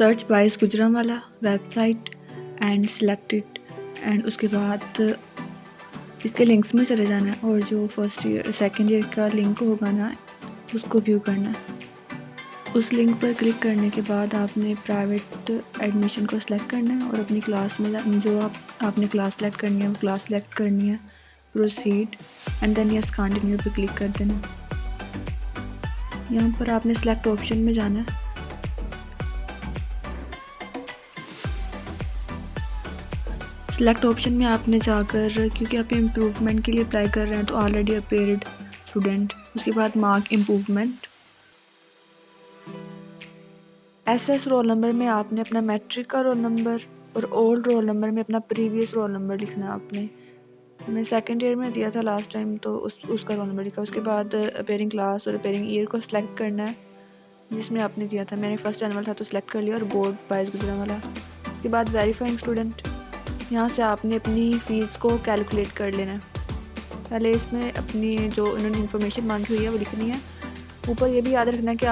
Search बाइस Gujranwala website and selected and उसके बाद इसके लिंक्स में चले जाना है और जो फर्स्ट ईयर सेकंड ईयर का लिंक होगा ना उसको व्यू करना है। उस लिंक पर क्लिक करने के बाद आपने प्राइवेट एडमिशन को सिलेक्ट करना है और अपनी क्लास में जो आपने क्लास सेलेक्ट करनी है वो क्लास सेलेक्ट करनी है। Proceed and then yes continue पे क्लिक कर देना। यहाँ पर आपने सेलेक्ट ऑप्शन में जाना है। सेलेक्ट ऑप्शन में आपने जाकर, क्योंकि आप इम्प्रूवमेंट के लिए अप्लाई कर रहे हैं तो ऑलरेडी अपेयर्ड स्टूडेंट, उसके बाद mark improvement. SS roll number में आपने अपना मैट्रिक का रोल नंबर और ओल्ड रोल नंबर में अपना प्रीवियस रोल नंबर लिखना है। आपने मैं सेकंड ईयर में दिया था लास्ट टाइम तो उसका रोल नंबर लिखा। उसके बाद अपेयरिंग क्लास और अपेयरिंग ईयर को सिलेक्ट करना है जिसमें आपने दिया था। मैंने फर्स्ट एनुअल था तो सिलेक्ट कर लिया और बोर्ड बाइस गुजरांवाला। उसके बाद वेरीफाइंग स्टूडेंट, यहाँ से आपने अपनी फ़ीस को कैलकुलेट कर लेना है। पहले इसमें अपनी जो उन्होंने इन्फॉर्मेशन मांगी हुई है वो लिखनी है। ऊपर ये भी याद रखना है कि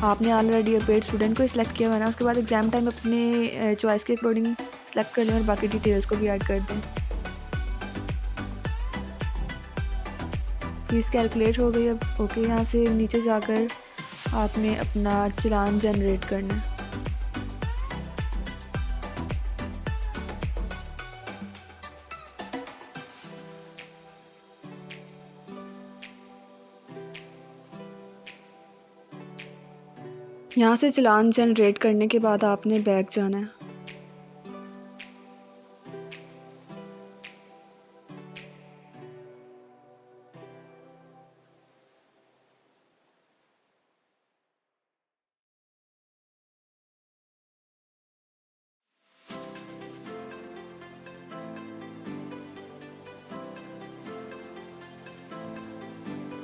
आपने ऑलरेडी अपेयर्ड स्टूडेंट को सिलेक्ट किया हुआ है ना। उसके बाद एग्ज़ाम टाइम अपने चॉइस के अकॉर्डिंग सेलेक्ट कर लें और बाकी डिटेल्स को भी ऐड कर दें। फीस कैलकुलेट हो गई। अब ओके, यहाँ से नीचे जाकर आपने अपना चालान जनरेट करना है। यहाँ से चालान जनरेट करने के बाद आपने बैक जाना है।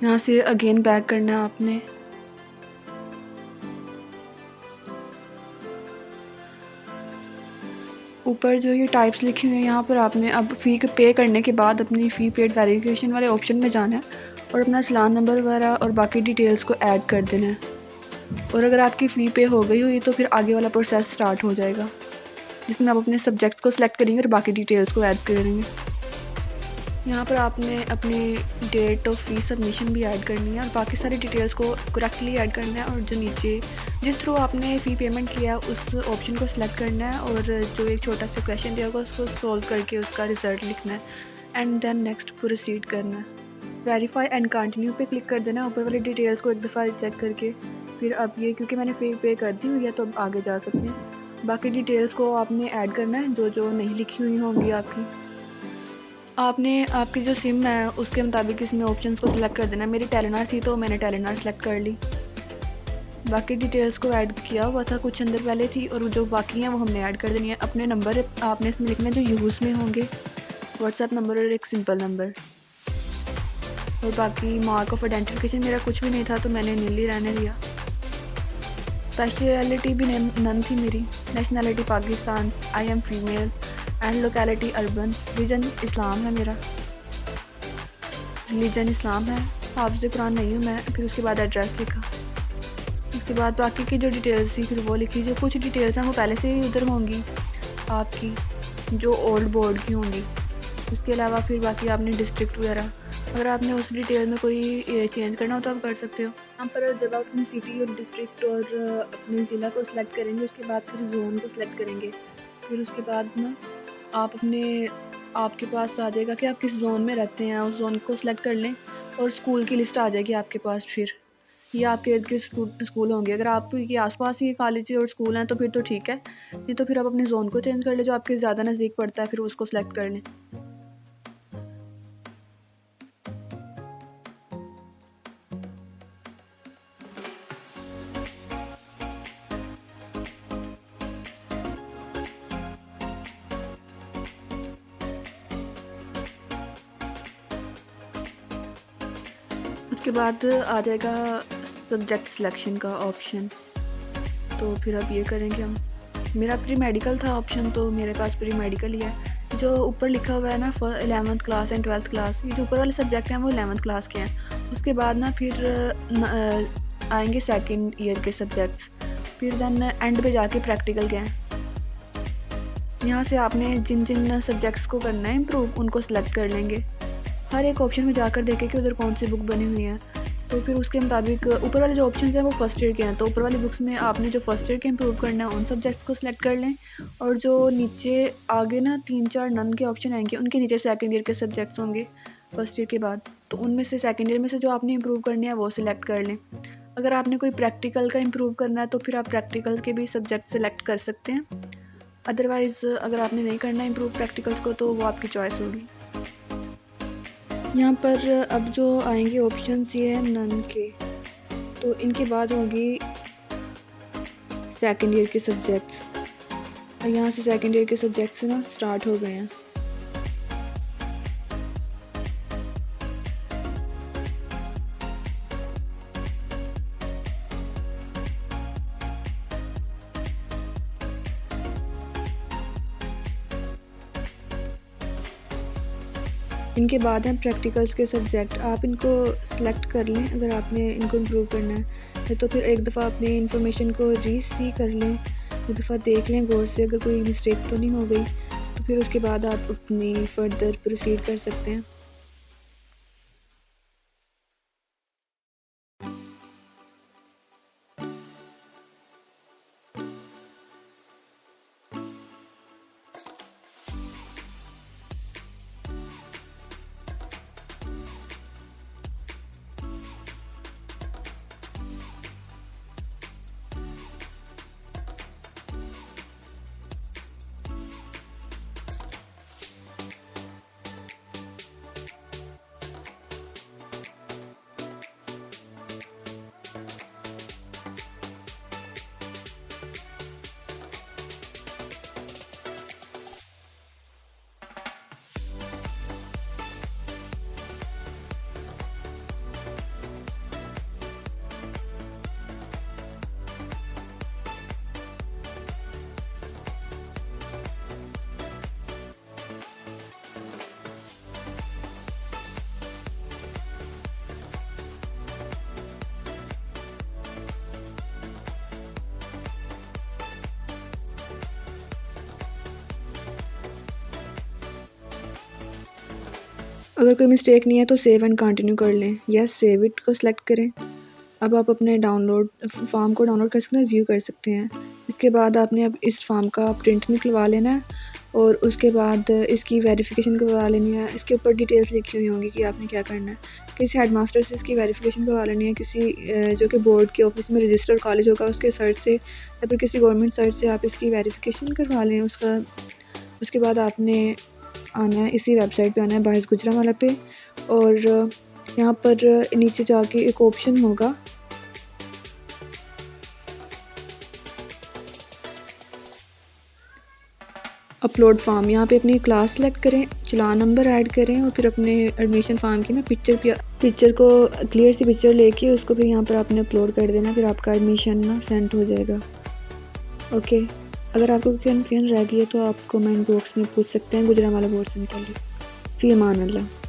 यहाँ से अगेन बैक करना है आपने। ऊपर जो ये टाइप्स लिखी हुई हैं यहाँ पर आपने अब फ़ी पे करने के बाद अपनी फ़ी पेड वेरिफिकेशन वाले ऑप्शन में जाना है और अपना चालान नंबर वगैरह और बाकी डिटेल्स को ऐड कर देना है। और अगर आपकी फ़ी पे हो गई हुई तो फिर आगे वाला प्रोसेस स्टार्ट हो जाएगा जिसमें आप अपने सब्जेक्ट्स को सिलेक्ट करेंगे और बाकी डिटेल्स को ऐड करेंगे। यहाँ पर आपने अपनी डेट ऑफ फ़ी सबमिशन भी ऐड करनी है और बाकी सारी डिटेल्स को करेक्टली ऐड करना है। और जो नीचे जिस थ्रू आपने फ़ी पेमेंट किया उस ऑप्शन को सिलेक्ट करना है और जो एक छोटा सा क्वेश्चन दिया होगा उसको सॉल्व करके उसका रिज़ल्ट लिखना है एंड देन नेक्स्ट प्रोसीड करना है। वेरीफाई एंड कंटिन्यू पे क्लिक कर देना ऊपर वाली डिटेल्स को एक दफ़ा चेक करके। फिर अब ये क्योंकि मैंने फ़ी पे कर दी हुई है तो अब आगे जा सकते हैं। बाकी डिटेल्स को आपने ऐड करना है जो नहीं लिखी हुई होंगी आपने आपकी जो सिम है उसके मुताबिक इसमें ऑप्शंस को सिलेक्ट कर देना है। मेरी टेलीनॉर थी तो मैंने टेलीनॉर सेलेक्ट कर ली। बाकी डिटेल्स को ऐड किया हुआ था, कुछ अंदर पहले थी और जो बाकी हैं वो हमने ऐड कर देनी है। अपने नंबर आपने इसमें लिखना है जो यूज़ में होंगे, व्हाट्सएप नंबर और एक सिंपल नंबर। और बाकी मार्क ऑफ आइडेंटिफिकेशन मेरा कुछ भी नहीं था तो मैंने नीली रहने दिया। स्पेशलिटी भी नन थी मेरी। Nationality Pakistan, I am female and locality urban. Religion Islam है मेरा, रिलीजन इस्लाम है। हाफ़िज़ कुरान नहीं हूँ मैं। फिर उसके बाद एड्रेस लिखा। उसके बाद बाकी की जो डिटेल्स थी फिर वो लिखी। जो कुछ डिटेल्स हैं वो पहले से ही उधर होंगी आपकी, जो ओल्ड बोर्ड की होंगी। उसके अलावा फिर बाकी आपने डिस्ट्रिक्ट वगैरह, अगर आपने उस डिटेल में कोई चेंज करना हो तो आप कर सकते हो। यहाँ पर जब आप अपनी सिटी और डिस्ट्रिक्ट और अपने ज़िला को सिलेक्ट करेंगे उसके बाद फिर जोन को सिलेक्ट करेंगे। फिर उसके बाद ना आपके पास आ जाएगा कि आप किस जोन में रहते हैं, उस जोन को सिलेक्ट कर लें और स्कूल की लिस्ट आ जाएगी आपके पास। फिर ये आपके इर्द गिर्द स्कूल होंगे। अगर आपके आसपास ही कॉलेज और स्कूल हैं तो फिर तो ठीक है, नहीं तो फिर आप अपने जोन को चेंज कर लें जो आपके ज़्यादा नज़दीक पड़ता है, फिर उसको सिलेक्ट कर लें। उसके बाद आ जाएगा सब्जेक्ट सिलेक्शन का ऑप्शन, तो फिर अब ये करेंगे हम। मेरा प्री मेडिकल था ऑप्शन तो मेरे पास प्री मेडिकल ही है। जो ऊपर लिखा हुआ है ना 11th class and 12th class, ये जो ऊपर वाले सब्जेक्ट हैं वो 11th क्लास के हैं। उसके बाद ना फिर आएंगे सेकंड ईयर के सब्जेक्ट्स। फिर देन एंड पे जाके प्रैक्टिकल के हैं। यहाँ से आपने जिन जिन सब्जेक्ट्स को करना है इम्प्रूव उनको सेलेक्ट कर लेंगे। हर एक ऑप्शन में जाकर देखें कि उधर कौन सी बुक बनी हुई है, तो फिर उसके मुताबिक ऊपर वाले जो ऑप्शन हैं वो फर्स्ट ईयर के हैं, तो ऊपर वाली बुक्स में आपने जो फर्स्ट ईयर के इम्प्रूव करना है उन सब्जेक्ट्स को सिलेक्ट कर लें। और जो नीचे आगे ना 3-4 नन के ऑप्शन आएंगे उनके नीचे सेकंड ईयर के सब्जेक्ट्स होंगे फर्स्ट ईयर के बाद, तो उनमें से सेकंड ईयर में से जो आपने इम्प्रूव करनी है वो सिलेक्ट कर लें। अगर आपने कोई प्रैक्टिकल का इम्प्रूव करना है तो फिर आप प्रैक्टिकल के भी सब्जेक्ट सेलेक्ट कर सकते हैं। अदरवाइज़ अगर आपने नहीं करना इम्प्रूव प्रैक्टिकल्स को तो वो आपकी चॉइस होगी। यहाँ पर अब जो आएंगे ऑप्शंस ये हैं नन के, तो इनके बाद होंगी सेकंड ईयर के सब्जेक्ट्स, और यहाँ से सेकंड ईयर के सब्जेक्ट्स ना स्टार्ट हो गए हैं। इनके बाद हैं प्रैक्टिकल्स के सब्जेक्ट, आप इनको सेलेक्ट कर लें अगर आपने इनको इम्प्रूव करना है, तो फिर एक दफ़ा अपनी इन्फॉर्मेशन को री-सी कर लें, एक दफ़ा देख लें गौर से अगर कोई मिस्टेक तो नहीं हो गई, तो फिर उसके बाद आप अपनी फर्दर प्रोसीड कर सकते हैं। अगर कोई मिस्टेक नहीं है तो सेव एंड कंटिन्यू कर लें, यस सेव इट को सिलेक्ट करें। अब आप अपने फॉर्म को डाउनलोड कर सकते हैं, व्यू कर सकते हैं। इसके बाद आपने अब इस फॉर्म का प्रिंट निकलवा लेना है और उसके बाद इसकी वेरिफिकेशन करवा लेनी है। इसके ऊपर डिटेल्स लिखी हुई होंगी कि आपने क्या करना है। किसी हेडमास्टर से इसकी वेरिफिकेशन करवा लेनी है, किसी जो कि बोर्ड के ऑफिस में रजिस्टर्ड कॉलेज होगा उसके सर्च से, या फिर किसी गवर्नमेंट सर्च से आप इसकी वेरिफिकेशन करवा लें उसका। उसके बाद आपने आना है इसी वेबसाइट पे आना है बाहिस गुजरांवाला पे, और यहाँ पर नीचे जाके एक ऑप्शन होगा अपलोड फॉर्म। यहाँ पे अपनी क्लास सेलेक्ट करें, चलान नंबर ऐड करें और फिर अपने एडमिशन फॉर्म की ना पिक्चर को क्लियर सी पिक्चर लेके उसको फिर यहाँ पर आपने अपलोड कर देना, फिर आपका एडमिशन ना सेंड हो जाएगा। ओके, अगर आपको कोई कन्फ्यूजन रह गई है तो आप कमेंट बॉक्स में पूछ सकते हैं गुजरांवाला बोर्ड से के लिए। फ़ी अमान अल्लाह।